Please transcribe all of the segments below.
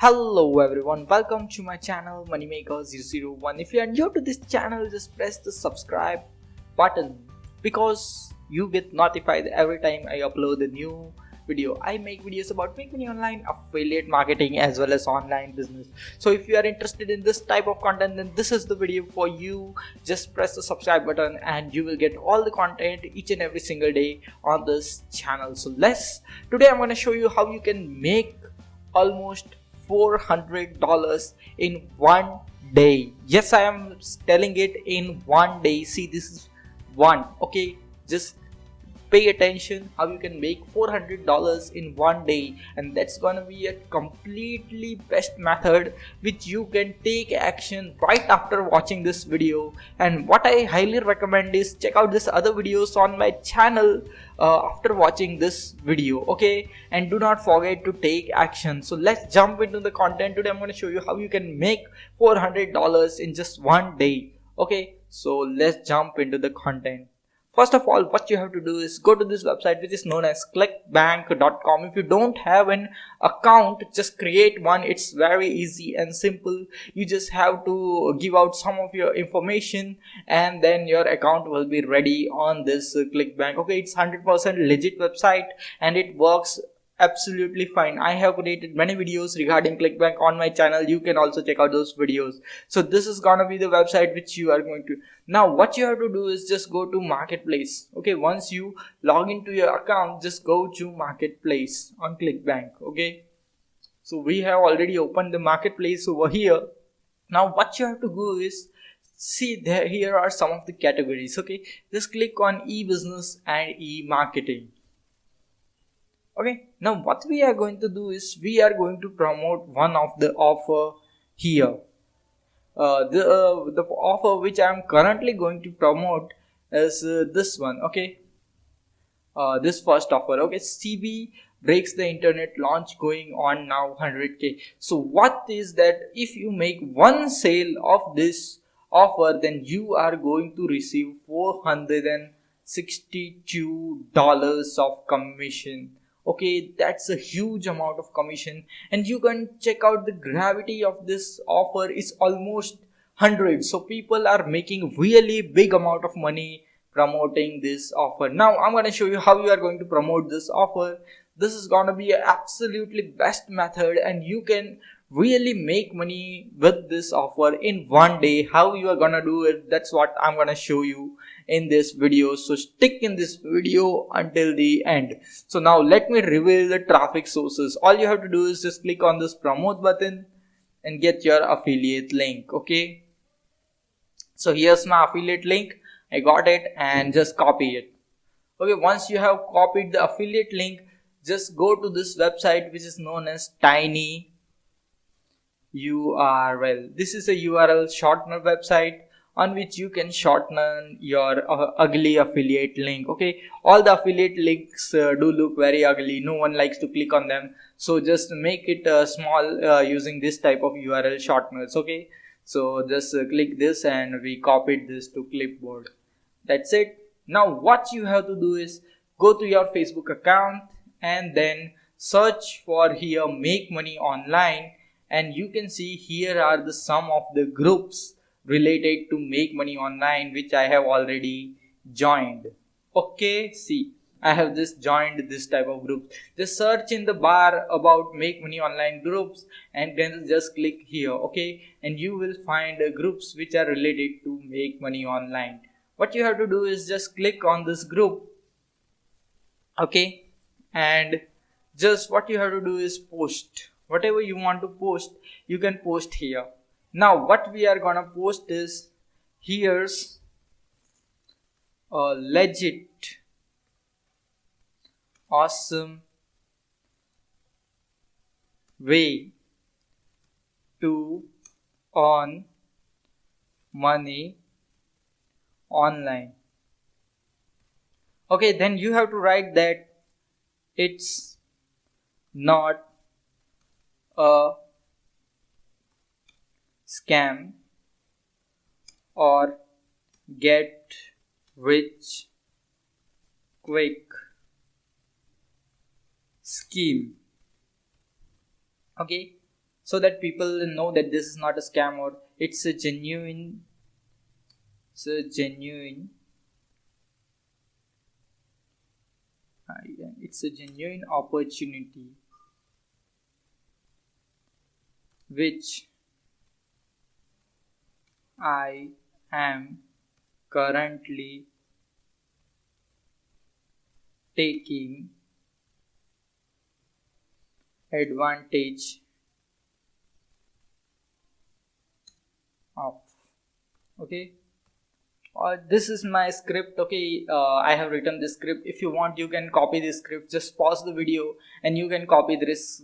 Hello everyone, welcome to my channel Moneymaker001. If you are new to this channel, just press the subscribe button because you get notified every time I upload a new video. I make videos about make money online, affiliate marketing as well as online business. So if you are interested in this type of content, then this is the video for you. Just press the subscribe button and you will get all the content each and every single day on this channel. So today I'm going to show you how you can make almost $400 in one day. Yes, I am telling it in one day. See, this is one. Okay, just pay attention how you can make $400 in one day, and that's gonna be a completely best method which you can take action right after watching this video. And what I highly recommend is check out this other videos on my channel after watching this video. Okay, and do not forget to take action. So let's jump into the content. Today I'm going to show you how you can make $400 in just one day. Okay, so let's jump into the content. First of all, what you have to do is go to this website which is known as clickbank.com. If you don't have an account, just create one. It's very easy and simple. You just have to give out some of your information and then your account will be ready on this clickbank. Okay, it's 100% legit website and it works absolutely fine. I have created many videos regarding clickbank on my channel. You can also check out those videos. So this is gonna be the website which you are going to. Now what you have to do is just go to marketplace. Okay, once you log into your account, just go to marketplace on clickbank. Okay, so we have already opened the marketplace over here. Now what you have to do is see there, here are some of the categories. Okay, just click on e-business and e-marketing. Okay, now what we are going to do is we are going to promote one of the offer here. The offer which I am currently going to promote is this one. Okay, this first offer. Okay, CB breaks the internet launch going on now 100k. So what is that? If you make one sale of this offer, then you are going to receive $462 of commission. Okay, that's a huge amount of commission, and you can check out the gravity of this offer is almost 100. So people are making really big amount of money promoting this offer. Now I'm going to show you how you are going to promote this offer. This is going to be an absolutely best method and you can really make money with this offer in one day. How you are going to do it, that's what I'm going to show you in this video. So stick in this video until the end. So now let me reveal the traffic sources. All you have to do is just click on this promote button and get your affiliate link. Okay, so here's my affiliate link. I got it and just copy it. Okay, once you have copied the affiliate link, just go to this website which is known as Tiny URL. This is a URL shortener website on which you can shorten your ugly affiliate link. Okay, all the affiliate links do look very ugly. No one likes to click on them. So just make it small using this type of URL shorteners. Okay, so just click this and we copied this to clipboard. That's it. Now what you have to do is go to your Facebook account and then search for here make money online, and you can see here are the some of the groups related to make money online which I have already joined. Okay, see, I have just joined this type of group. Just search in the bar about make money online groups and then just click here. Okay, and you will find groups which are related to make money online. What you have to do is just click on this group. Okay, and just what you have to do is post whatever you want to post. You can post here. Now what we are gonna post is here's a legit awesome way to earn money online. Okay, then you have to write that it's not a scam or get rich quick scheme. Okay, so that people know that this is not a scam or it's a genuine it's a genuine opportunity which I am currently taking advantage of. Okay, this is my script. Okay, I have written this script. If you want, you can copy this script. Just pause the video and you can copy this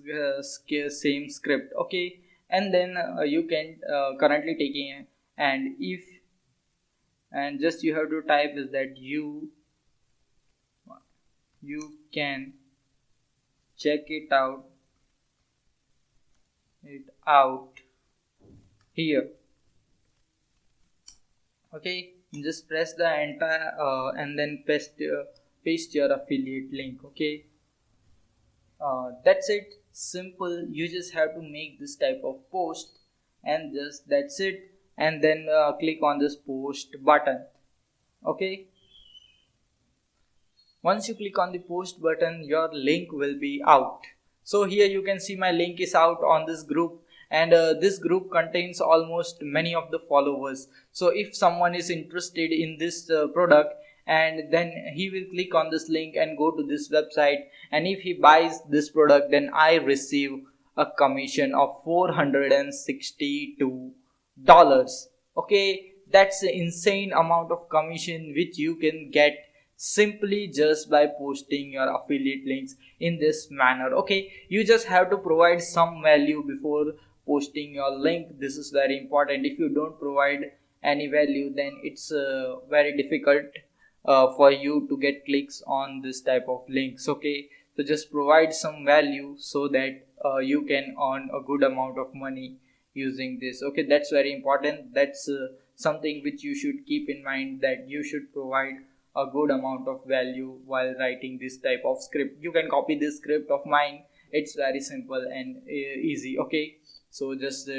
same script. Okay, and then you can currently taking it, and if and just you have to type is that you can check it out here. Okay, just press the enter and then paste your affiliate link. Okay, that's it, simple. You just have to make this type of post and just that's it, and then click on this post button. Okay, once you click on the post button, your link will be out. So here you can see my link is out on this group, and this group contains almost many of the followers. So if someone is interested in this product, and then he will click on this link and go to this website, and if he buys this product, then I receive a commission of $462. Okay, that's an insane amount of commission which you can get simply just by posting your affiliate links in this manner. Okay, you just have to provide some value before posting your link. This is very important. If you don't provide any value, then it's very difficult for you to get clicks on this type of links. Okay, so just provide some value so that you can earn a good amount of money using this. Okay, that's very important. That's something which you should keep in mind, that you should provide a good amount of value while writing this type of script. You can copy this script of mine. It's very simple and easy. Okay, so just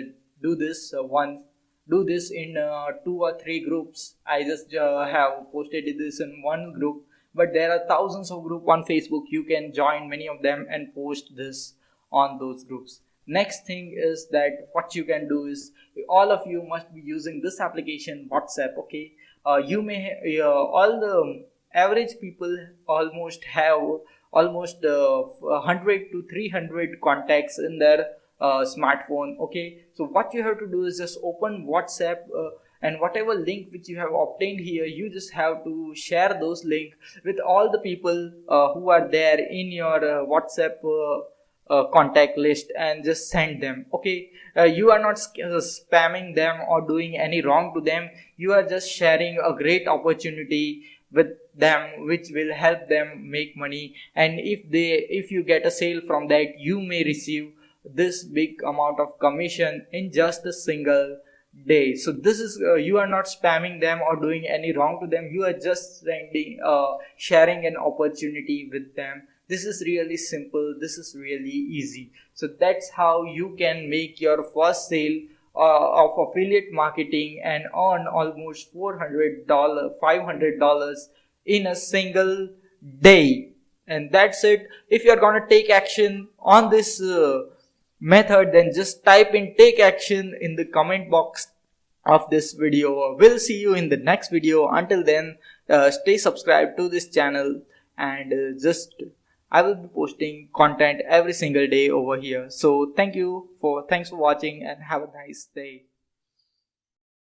do this once. Do this in 2 or 3 groups. I just have posted this in one group, but there are thousands of groups on Facebook. You can join many of them and post this on those groups. Next thing is that what you can do is, all of you must be using this application WhatsApp. Okay, you may all the average people almost have almost 100 to 300 contacts in their smartphone. Okay, so what you have to do is just open WhatsApp, and whatever link which you have obtained here, you just have to share those link with all the people who are there in your WhatsApp contact list, and just send them. Okay, you are not spamming them or doing any wrong to them. You are just sharing a great opportunity with them which will help them make money, and if you get a sale from that, you may receive this big amount of commission in just a single day. So this is you are not spamming them or doing any wrong to them. You are just sharing an opportunity with them. This is really simple. This is really easy. So that's how you can make your first sale of affiliate marketing and earn almost $400, $500 in a single day. And that's it. If you're gonna take action on this method, then just type in take action in the comment box of this video. We'll see you in the next video. Until then, stay subscribed to this channel, and I will be posting content every single day over here. So thanks for watching, and have a nice day.